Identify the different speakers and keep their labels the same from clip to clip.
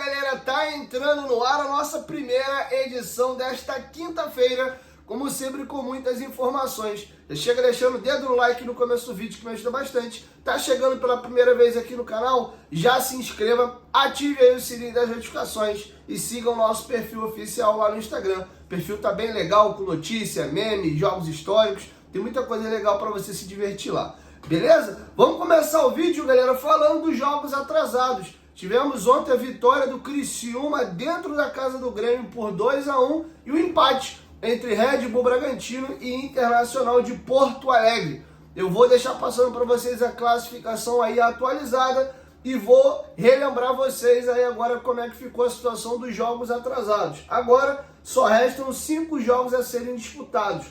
Speaker 1: galera, tá entrando no ar a nossa primeira edição desta quinta-feira, como sempre com muitas informações. Já chega deixando o dedo no like no começo do vídeo que me ajuda bastante. Tá chegando pela primeira vez aqui no canal? Já se inscreva, ative aí o sininho das notificações e siga o nosso perfil oficial lá no Instagram. O perfil tá bem legal, com notícia, meme, jogos históricos, tem muita coisa legal para você se divertir lá. Beleza? Vamos começar o vídeo, galera, falando dos jogos atrasados. Tivemos ontem a vitória do Criciúma dentro da casa do Grêmio por 2-1 e o empate entre Red Bull Bragantino e Internacional de Porto Alegre. Eu vou deixar passando para vocês a classificação aí atualizada e vou relembrar vocês aí agora como é que ficou a situação dos jogos atrasados. Agora só restam 5 jogos a serem disputados: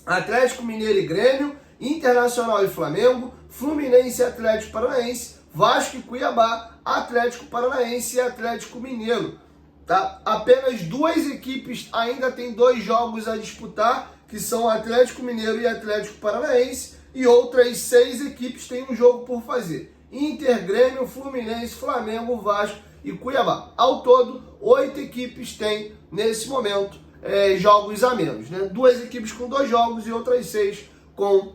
Speaker 1: Atlético Mineiro e Grêmio, Internacional e Flamengo, Fluminense e Atlético Paranaense, Vasco e Cuiabá, Atlético Paranaense e Atlético Mineiro. Tá? Apenas 2 equipes ainda têm 2 jogos a disputar, que são Atlético Mineiro e Atlético Paranaense, e outras 6 equipes têm um jogo por fazer: Inter, Grêmio, Fluminense, Flamengo, Vasco e Cuiabá. Ao todo, 8 equipes têm nesse momento jogos a menos, né? 2 equipes com 2 jogos e outras 6 com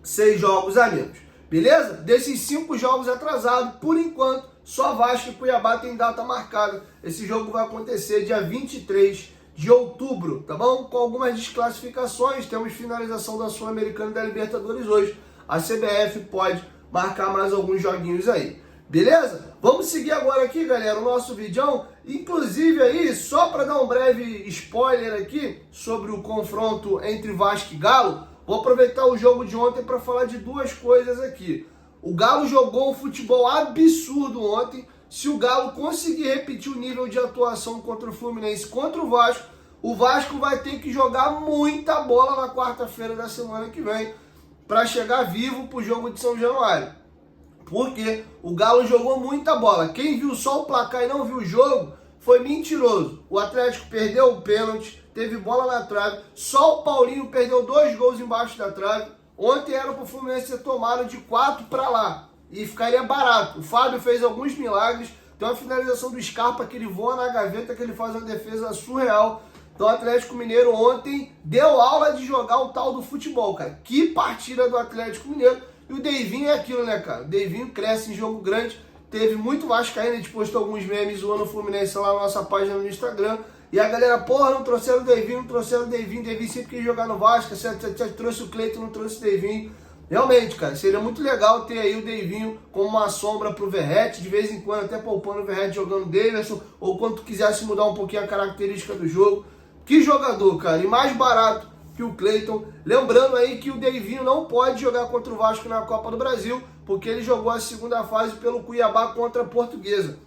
Speaker 1: 6 jogos a menos. Beleza? Desses 5 jogos atrasados, por enquanto, só Vasco e Cuiabá tem data marcada. Esse jogo vai acontecer dia 23 de outubro, tá bom? Com algumas desclassificações, temos finalização da Sul-Americana e da Libertadores hoje. A CBF pode marcar mais alguns joguinhos aí. Beleza? Vamos seguir agora aqui, galera, o nosso vídeo. Inclusive aí, só para dar um breve spoiler aqui sobre o confronto entre Vasco e Galo, vou aproveitar o jogo de ontem para falar de 2 coisas aqui. O Galo jogou um futebol absurdo ontem. Se o Galo conseguir repetir o nível de atuação contra o Fluminense, contra o Vasco vai ter que jogar muita bola na quarta-feira da semana que vem para chegar vivo para o jogo de São Januário. Porque o Galo jogou muita bola. Quem viu só o placar e não viu o jogo foi mentiroso. O Atlético perdeu o pênalti, teve bola na trave. Só o Paulinho perdeu 2 gols embaixo da trave. Ontem era para o Fluminense ser tomado de 4 para lá e ficaria barato. O Fábio fez alguns milagres. Tem uma finalização do Scarpa que ele voa na gaveta, que ele faz uma defesa surreal. Então o Atlético Mineiro ontem deu aula de jogar o tal do futebol, cara. Que partida do Atlético Mineiro. E o Deivinho é aquilo, né, cara? O Deivinho cresce em jogo grande. Teve muito vascaíno, a gente postou alguns memes zoando o Fluminense lá na nossa página no Instagram. E a galera, porra, não trouxeram o Deivinho, não trouxeram o Deivinho. Deivinho sempre quis jogar no Vasco, você trouxe o Cleiton, não trouxe o Deivinho. Realmente, cara, seria muito legal ter aí o Deivinho como uma sombra pro Verratti, de vez em quando até poupando o Verratti jogando Davidson, ou quando tu quisesse mudar um pouquinho a característica do jogo. Que jogador, cara, e mais barato que o Cleiton. Lembrando aí que o Deivinho não pode jogar contra o Vasco na Copa do Brasil, porque ele jogou a segunda fase pelo Cuiabá contra a Portuguesa.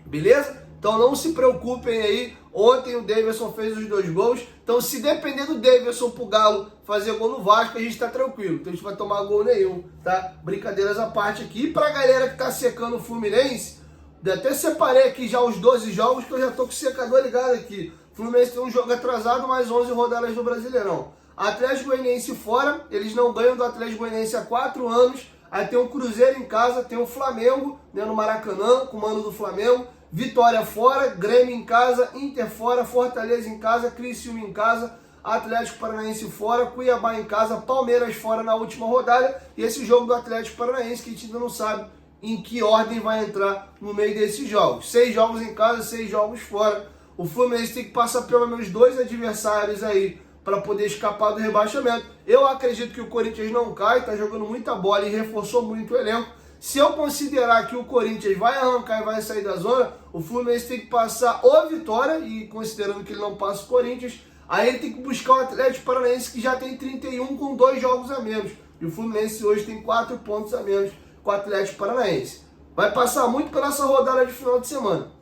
Speaker 1: Beleza? Então não se preocupem aí. Ontem o Davidson fez os 2 gols. Então se depender do Davidson pro Galo fazer gol no Vasco, a gente tá tranquilo. Então a gente vai tomar gol nenhum, tá? Brincadeiras à parte aqui. E pra galera que tá secando o Fluminense, até separei aqui já os 12 jogos, que eu já tô com o secador ligado aqui. O Fluminense tem um jogo atrasado, mais 11 rodadas do Brasileirão. Atlético Goianiense fora, eles não ganham do Atlético Goianiense há 4 anos. Aí tem o Cruzeiro em casa, tem o Flamengo, né, no Maracanã, com o mano do Flamengo. Vitória fora, Grêmio em casa, Inter fora, Fortaleza em casa, Criciúma em casa, Atlético Paranaense fora, Cuiabá em casa, Palmeiras fora na última rodada. E esse jogo do Atlético Paranaense que a gente ainda não sabe em que ordem vai entrar no meio desses jogos. 6 jogos em casa, 6 jogos fora. O Fluminense tem que passar pelo menos 2 adversários aí para poder escapar do rebaixamento. Eu acredito que o Corinthians não cai, está jogando muita bola e reforçou muito o elenco. Se eu considerar que o Corinthians vai arrancar e vai sair da zona, o Fluminense tem que passar ou Vitória, e considerando que ele não passa o Corinthians, aí ele tem que buscar o Atlético Paranaense, que já tem 31 com 2 jogos a menos. E o Fluminense hoje tem 4 pontos a menos com o Atlético Paranaense. Vai passar muito pela essa rodada de final de semana.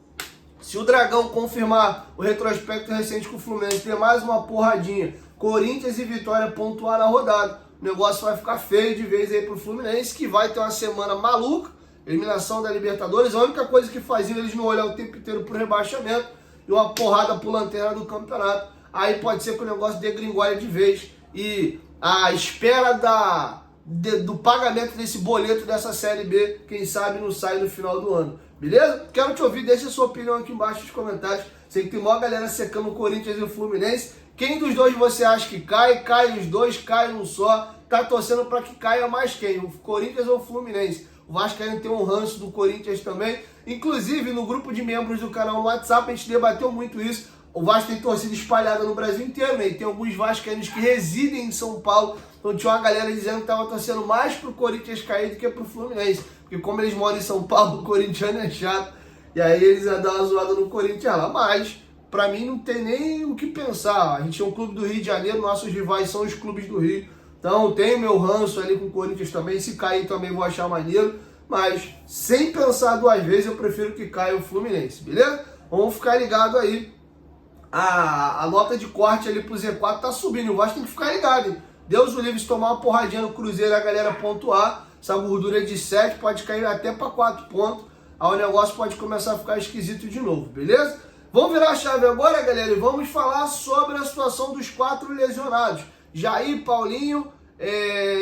Speaker 1: Se o Dragão confirmar o retrospecto recente com o Fluminense, ter mais uma porradinha, Corinthians e Vitória pontuar na rodada, o negócio vai ficar feio de vez aí pro Fluminense, que vai ter uma semana maluca, eliminação da Libertadores. A única coisa que faziam eles não olhar o tempo inteiro pro rebaixamento e uma porrada pro lanterna do campeonato. Aí pode ser que o negócio degringole de vez e a espera do pagamento desse boleto dessa Série B, quem sabe não sai no final do ano. beleza? Quero te ouvir, deixa a sua opinião aqui embaixo nos comentários. Sei que tem maior galera secando o Corinthians e o Fluminense. Quem dos dois você acha que cai? Cai os dois, cai um só. Tá torcendo para que caia mais quem? O Corinthians ou o Fluminense? O Vascaíno tem um ranço do Corinthians também. Inclusive, no grupo de membros do canal no WhatsApp, a gente debateu muito isso. O Vasco tem torcida espalhada no Brasil inteiro, né? E tem alguns vascaínos que residem em São Paulo. Então tinha uma galera dizendo que tava torcendo mais pro Corinthians cair do que pro Fluminense. Porque como eles moram em São Paulo, o corintiano é chato. E aí eles iam dar uma zoada no Corinthians lá. Mas, pra mim, não tem nem o que pensar. A gente é um clube do Rio de Janeiro, nossos rivais são os clubes do Rio. Então tem o meu ranço ali com o Corinthians também. Se cair também vou achar maneiro. Mas, sem pensar duas vezes, eu prefiro que caia o Fluminense, beleza? Vamos ficar ligado aí. A nota de corte ali pro Z4 tá subindo. O Vasco tem que ficar ligado, hein? Deus o livre, se tomar uma porradinha no Cruzeiro e a galera pontuar. Essa gordura de 7 pode cair até para 4 pontos. Aí o negócio pode começar a ficar esquisito de novo, beleza? Vamos virar a chave agora, galera, e vamos falar sobre a situação dos 4 lesionados. Jair, Paulinho,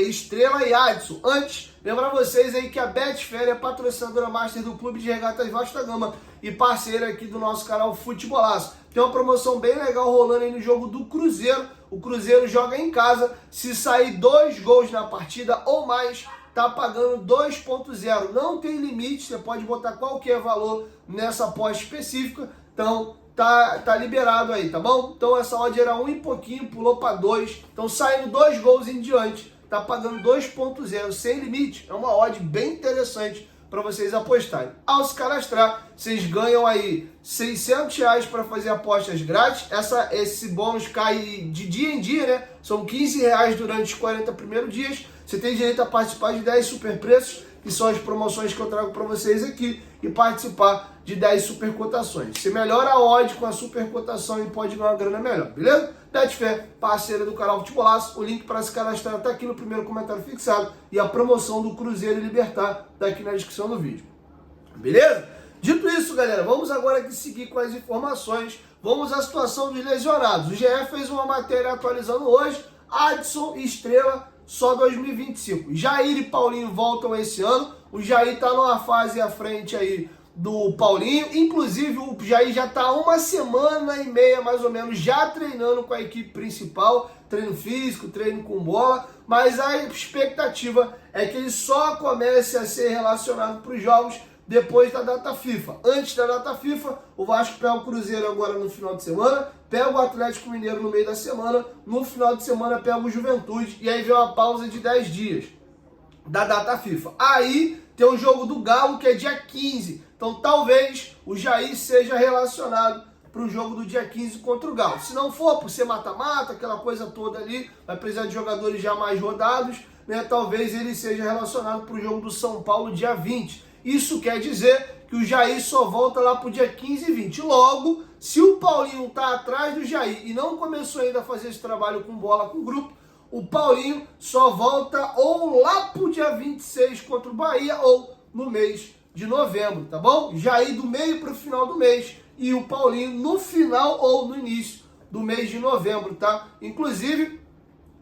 Speaker 1: Estrela e Adson. Antes, lembrar vocês aí que a Betfair é patrocinadora master do Clube de Regatas Vasco da Gama e parceira aqui do nosso canal Futebolaço. Tem uma promoção bem legal rolando aí no jogo do Cruzeiro. O Cruzeiro joga em casa. Se sair 2 gols na partida ou mais, tá pagando 2.0. Não tem limite, você pode botar qualquer valor nessa aposta específica. Então, tá liberado aí, tá bom? Então, essa odd era 1 e pouquinho, pulou para 2. Então, saindo 2 gols em diante, tá pagando 2.0 sem limite. É uma odd bem interessante para vocês apostarem. Ao se cadastrar, vocês ganham aí R$600 para fazer apostas grátis. Esse bônus cai de dia em dia, né? São R$15 durante os 40 primeiros dias. Você tem direito a participar de 10 super preços, que são as promoções que eu trago para vocês aqui, e participar de 10 super cotações. Você melhora a odd com a super cotação e pode ganhar uma grana melhor, beleza? Betfair, parceira do canal Futebolaço. O link para se cadastrar está aqui no primeiro comentário fixado e a promoção do Cruzeiro e Libertar está aqui na descrição do vídeo. Beleza? Dito isso, galera, vamos agora aqui seguir com as informações. Vamos à situação dos lesionados. O GE fez uma matéria atualizando hoje. Adson e Estrela só 2025. Jair e Paulinho voltam esse ano. O Jair está numa fase à frente aí do Paulinho. Inclusive, o Jair já está 1 semana e meia, mais ou menos, já treinando com a equipe principal. Treino físico, treino com bola. Mas a expectativa é que ele só comece a ser relacionado para os jogos depois da data FIFA. Antes da data FIFA, o Vasco pega o Cruzeiro agora no final de semana, pega o Atlético Mineiro no meio da semana, no final de semana pega o Juventude, e aí vem uma pausa de 10 dias da data FIFA. Aí tem o jogo do Galo, que é dia 15. Então talvez o Jair seja relacionado para o jogo do dia 15 contra o Galo. Se não for, por ser mata-mata, aquela coisa toda ali, vai precisar de jogadores já mais rodados, né? Talvez ele seja relacionado para o jogo do São Paulo dia 20. Isso quer dizer que o Jair só volta lá para o dia 15 e 20. Logo, se o Paulinho está atrás do Jair e não começou ainda a fazer esse trabalho com bola com o grupo, o Paulinho só volta ou lá para o dia 26 contra o Bahia ou no mês de novembro, tá bom? Jair do meio para o final do mês e o Paulinho no final ou no início do mês de novembro, tá? Inclusive,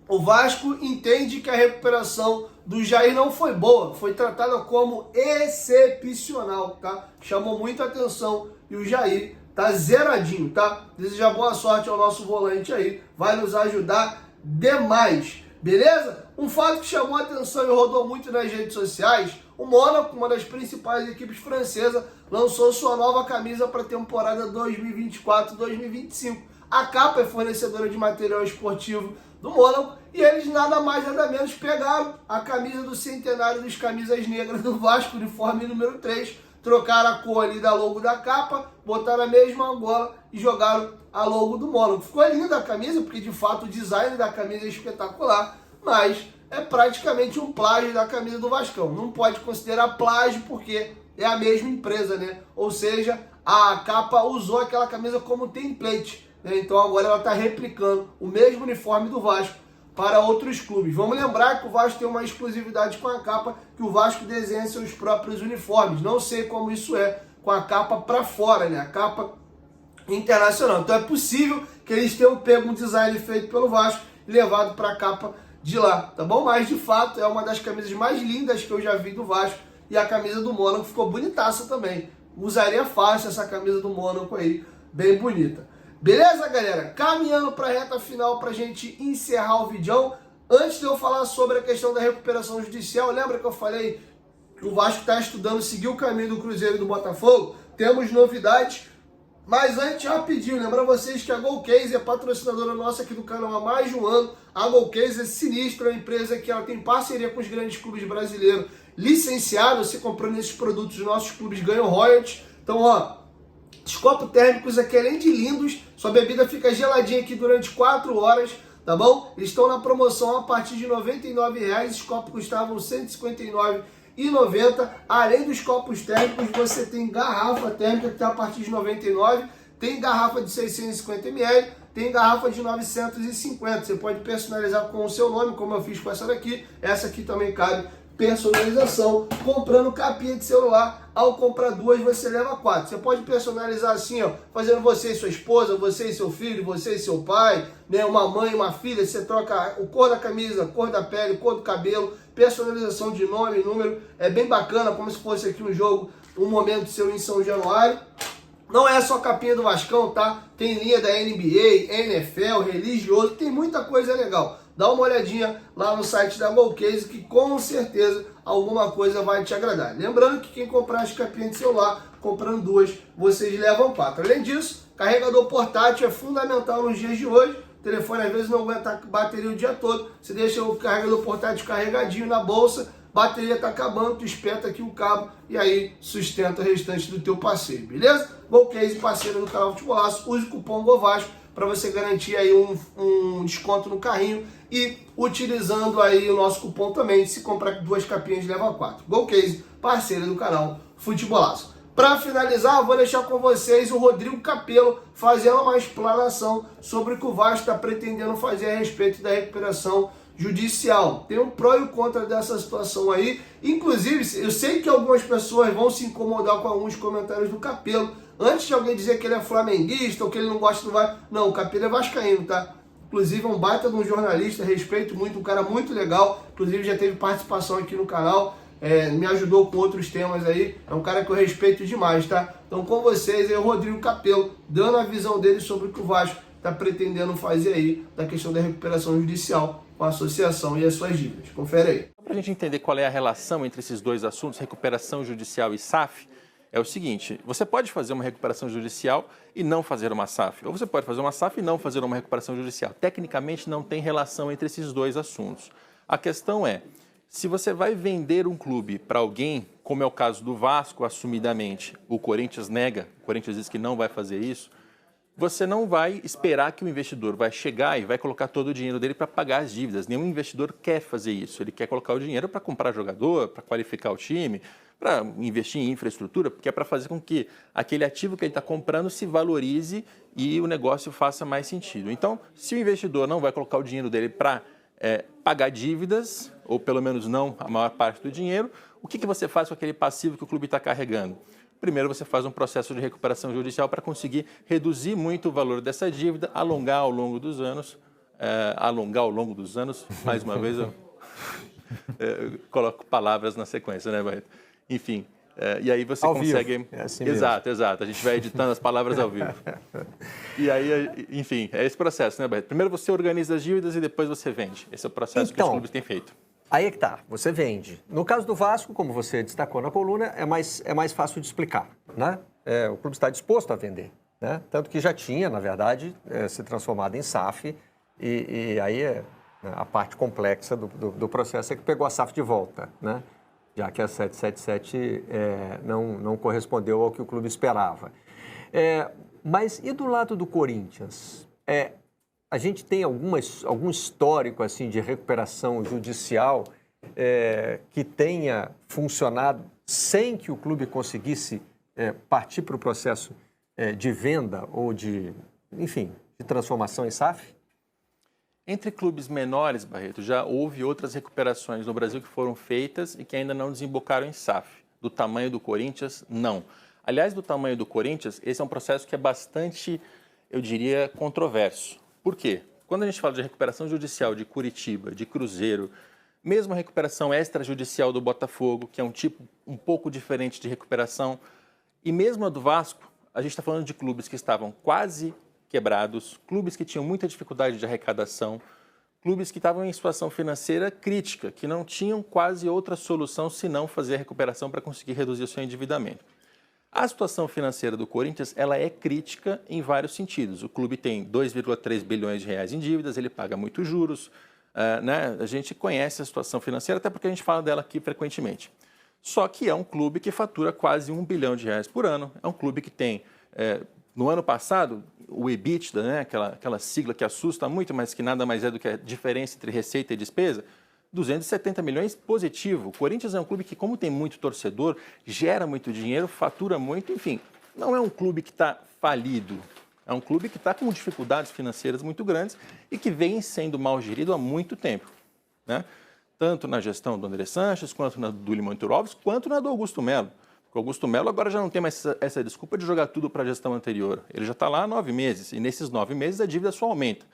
Speaker 1: o Vasco entende que a recuperação do Jair não foi boa, foi tratada como excepcional, tá? Chamou muita atenção e o Jair tá zeradinho, tá? Desejar boa sorte ao nosso volante aí, vai nos ajudar demais, beleza? Um fato que chamou a atenção e rodou muito nas redes sociais, o Mônaco, uma das principais equipes francesas, lançou sua nova camisa para a temporada 2024-2025. A capa é fornecedora de material esportivo do Mônaco e eles nada mais nada menos pegaram a camisa do centenário dos camisas negras do Vasco, uniforme número 3, trocaram a cor ali da logo da capa, botaram a mesma gola e jogaram a logo do Mônaco. Ficou linda a camisa, porque de fato o design da camisa é espetacular, mas é praticamente um plágio da camisa do Vascão. Não pode considerar plágio porque é a mesma empresa, né? Ou seja, a capa usou aquela camisa como template. Então agora ela está replicando o mesmo uniforme do Vasco para outros clubes. Vamos lembrar que o Vasco tem uma exclusividade com a capa, que o Vasco desenha seus próprios uniformes. Não sei como isso é com a capa para fora, né? A capa internacional. Então é possível que eles tenham pego um design feito pelo Vasco e levado para a capa de lá, tá bom? Mas de fato é uma das camisas mais lindas que eu já vi do Vasco e a camisa do Mônaco ficou bonitaça também. usaria fácil essa camisa do Mônaco aí, bem bonita. Beleza, galera? Caminhando para a reta final para a gente encerrar o vídeo. Antes de eu falar sobre a questão da recuperação judicial, lembra que eu falei que o Vasco está estudando seguir o caminho do Cruzeiro e do Botafogo? Temos novidades, mas antes, rapidinho, lembra vocês que a Golcase é patrocinadora nossa aqui do canal há mais de um ano. A Golcase é sinistra, é uma empresa que ela tem parceria com os grandes clubes brasileiros licenciados. Você comprando esses produtos, os nossos clubes ganham royalties. Então, ó, os copos térmicos aqui, além de lindos, sua bebida fica geladinha aqui durante 4 horas, tá bom? Eles estão na promoção a partir de R$ 99,00, os copos custavam R$ 159,90. Além dos copos térmicos, você tem garrafa térmica que está a partir de R$ 99,00, tem garrafa de 650 ml, tem garrafa de 950. Você pode personalizar com o seu nome, como eu fiz com essa daqui. Essa aqui também cabe personalização, comprando capinha de celular. Ao comprar 2, você leva 4. Você pode personalizar assim, ó, fazendo você e sua esposa, você e seu filho, você e seu pai, né, uma mãe e uma filha. Você troca o cor da camisa, cor da pele, cor do cabelo, personalização de nome, número. É bem bacana, como se fosse aqui um jogo, um momento seu em São Januário. Não é só capinha do Vascão, tá? Tem linha da NBA, NFL, religioso, tem muita coisa legal. Dá uma olhadinha lá no site da Golcase, que com certeza alguma coisa vai te agradar. Lembrando que quem comprar as capinhas de celular, comprando 2, vocês levam 4. Além disso, carregador portátil é fundamental nos dias de hoje. O telefone às vezes não aguenta bateria o dia todo. Você deixa o carregador portátil carregadinho na bolsa, bateria está acabando, tu espeta aqui o cabo e aí sustenta o restante do teu passeio, beleza? Golcase, parceiro do canal Futebolaço, use o cupom GOVASCO para você garantir aí um desconto no carrinho e utilizando aí o nosso cupom também, se comprar 2 capinhas leva 4. Golcase, parceiro do canal Futebolaço. Para finalizar, eu vou deixar com vocês o Rodrigo Capello fazendo uma explanação sobre o que o Vasco está pretendendo fazer a respeito da recuperação judicial. Tem um pró e um contra dessa situação aí. Inclusive, eu sei que algumas pessoas vão se incomodar com alguns comentários do Capello. Antes de alguém dizer que ele é flamenguista ou que ele não gosta do Vasco, não, o Capello é vascaíno, tá? Inclusive é um baita de um jornalista, respeito muito, um cara muito legal. Inclusive já teve participação aqui no canal, me ajudou com outros temas aí. É um cara que eu respeito demais, tá? Então com vocês é o Rodrigo Capello, dando a visão dele sobre o que o Vasco está pretendendo fazer aí da questão da recuperação judicial com a associação e as suas dívidas. Confere aí.
Speaker 2: Para a gente entender qual é a relação entre esses dois assuntos, recuperação judicial e SAF, é o seguinte: você pode fazer uma recuperação judicial e não fazer uma SAF, ou você pode fazer uma SAF e não fazer uma recuperação judicial. Tecnicamente não tem relação entre esses dois assuntos. A questão é, se você vai vender um clube para alguém, como é o caso do Vasco, assumidamente, o Corinthians nega, o Corinthians diz que não vai fazer isso, você não vai esperar que o investidor vai chegar e vai colocar todo o dinheiro dele para pagar as dívidas. Nenhum investidor quer fazer isso. Ele quer colocar o dinheiro para comprar jogador, para qualificar o time, para investir em infraestrutura, porque é para fazer com que aquele ativo que ele está comprando se valorize e o negócio faça mais sentido. Então, se o investidor não vai colocar o dinheiro dele para pagar dívidas, ou pelo menos não a maior parte do dinheiro, o que você faz com aquele passivo que o clube está carregando? Primeiro, você faz um processo de recuperação judicial para conseguir reduzir muito o valor dessa dívida, alongar ao longo dos anos, mais uma vez eu coloco palavras na sequência, né, Barreto? Enfim, e aí você
Speaker 3: ao
Speaker 2: consegue...
Speaker 3: Vivo. É assim
Speaker 2: exato, a gente vai editando as palavras ao vivo. E aí, enfim, é esse processo, né, Barreto? Primeiro você organiza as dívidas e depois você vende. Esse é o processo que os clubes têm feito.
Speaker 3: Aí é que tá, você vende. No caso do Vasco, como você destacou na coluna, é mais fácil de explicar, né? O clube está disposto a vender, né? Tanto que já tinha, na verdade, se transformado em SAF, e aí a parte complexa do processo é que pegou a SAF de volta, né? Já que a 777 não correspondeu ao que o clube esperava. Mas e do lado do Corinthians? A gente tem algum histórico assim, de recuperação judicial que tenha funcionado sem que o clube conseguisse partir para o processo de venda ou de transformação em SAF?
Speaker 2: Entre clubes menores, Barreto, já houve outras recuperações no Brasil que foram feitas e que ainda não desembocaram em SAF. Do tamanho do Corinthians, não. Aliás, do tamanho do Corinthians, esse é um processo que é bastante, eu diria, controverso. Por quê? Quando a gente fala de recuperação judicial de Curitiba, de Cruzeiro, mesmo a recuperação extrajudicial do Botafogo, que é um tipo um pouco diferente de recuperação, E mesmo a do Vasco, a gente está falando de clubes que estavam quase quebrados, clubes que tinham muita dificuldade de arrecadação, clubes que estavam em situação financeira crítica, que não tinham quase outra solução senão fazer a recuperação para conseguir reduzir o seu endividamento. A situação financeira do Corinthians, ela é crítica em vários sentidos. O clube tem 2,3 bilhões de reais em dívidas, ele paga muitos juros, né? A gente conhece a situação financeira, até porque a gente fala dela aqui frequentemente. Só que é um clube que fatura quase 1 bilhão de reais por ano, é um clube que tem, no ano passado, o EBITDA, né? aquela sigla que assusta muito, mas que nada mais é do que a diferença entre receita e despesa, 270 milhões positivo. O Corinthians é um clube que, como tem muito torcedor, gera muito dinheiro, fatura muito, enfim, não é um clube que está falido. É um clube que está com dificuldades financeiras muito grandes e que vem sendo mal gerido há muito tempo, né? Tanto na gestão do André Sanches, quanto na do Limão Alves, quanto na do Augusto Melo. O Augusto Melo agora já não tem mais essa desculpa de jogar tudo para a gestão anterior. Ele já está lá há 9 meses e nesses 9 meses a dívida só aumenta,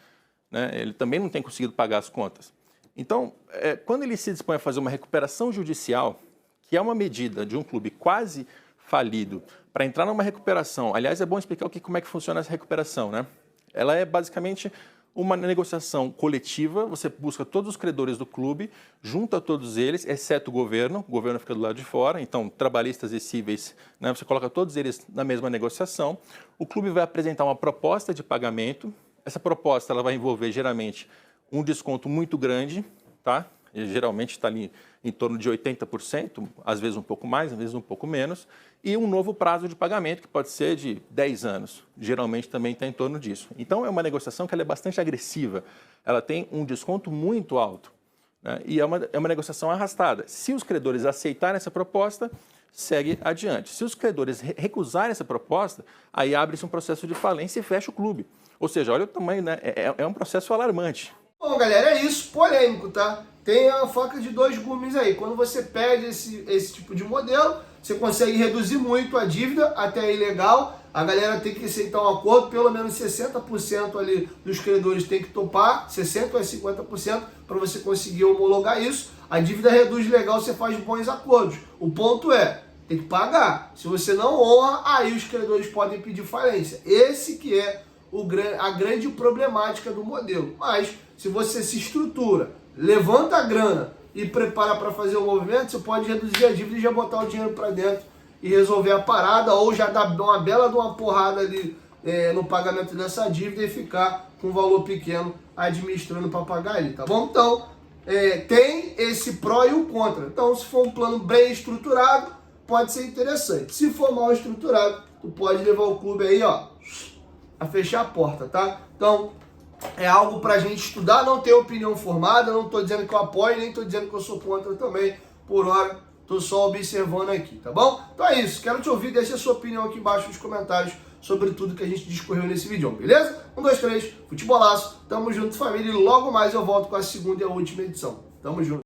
Speaker 2: né? Ele também não tem conseguido pagar as contas. Então, quando ele se dispõe a fazer uma recuperação judicial, que é uma medida de um clube quase falido, para entrar numa recuperação, aliás, é bom explicar como é que funciona essa recuperação, né? Ela é basicamente uma negociação coletiva, você busca todos os credores do clube, junta todos eles, exceto o governo fica do lado de fora, então trabalhistas e cíveis, né, você coloca todos eles na mesma negociação, o clube vai apresentar uma proposta de pagamento, essa proposta ela vai envolver geralmente um desconto muito grande, tá? E geralmente está ali em torno de 80%, às vezes um pouco mais, às vezes um pouco menos, e um novo prazo de pagamento, que pode ser de 10 anos. Geralmente também está em torno disso. Então, é uma negociação que ela é bastante agressiva. Ela tem um desconto muito alto, né? E é uma negociação arrastada. Se os credores aceitarem essa proposta, segue adiante. Se os credores recusarem essa proposta, aí abre-se um processo de falência e fecha o clube. Ou seja, olha o tamanho, né? É um processo alarmante.
Speaker 1: Bom, galera, é isso. Polêmico, tá? Tem a faca de dois gumes aí. Quando você pede esse tipo de modelo, você consegue reduzir muito a dívida, até é ilegal. A galera tem que aceitar um acordo, pelo menos 60% ali dos credores tem que topar, 60% a 50% para você conseguir homologar isso. A dívida reduz legal, você faz bons acordos. O ponto tem que pagar. Se você não honra, aí os credores podem pedir falência. Esse que é a grande problemática do modelo. Mas, se você se estrutura, levanta a grana e prepara para fazer o movimento, você pode reduzir a dívida e já botar o dinheiro para dentro e resolver a parada, ou já dar uma bela de uma porrada ali no pagamento dessa dívida e ficar com um valor pequeno administrando para pagar ele, tá bom? Então, tem esse pró e o contra. Então, se for um plano bem estruturado, pode ser interessante. Se for mal estruturado, tu pode levar o clube aí, ó, a fechar a porta, tá? Então, é algo pra gente estudar, não ter opinião formada, não tô dizendo que eu apoio, nem tô dizendo que eu sou contra também, por hora, tô só observando aqui, tá bom? Então é isso, quero te ouvir, deixa a sua opinião aqui embaixo nos comentários sobre tudo que a gente discorreu nesse vídeo, beleza? 1, 2, 3, futebolaço, tamo junto família, e logo mais eu volto com a segunda e a última edição. Tamo junto.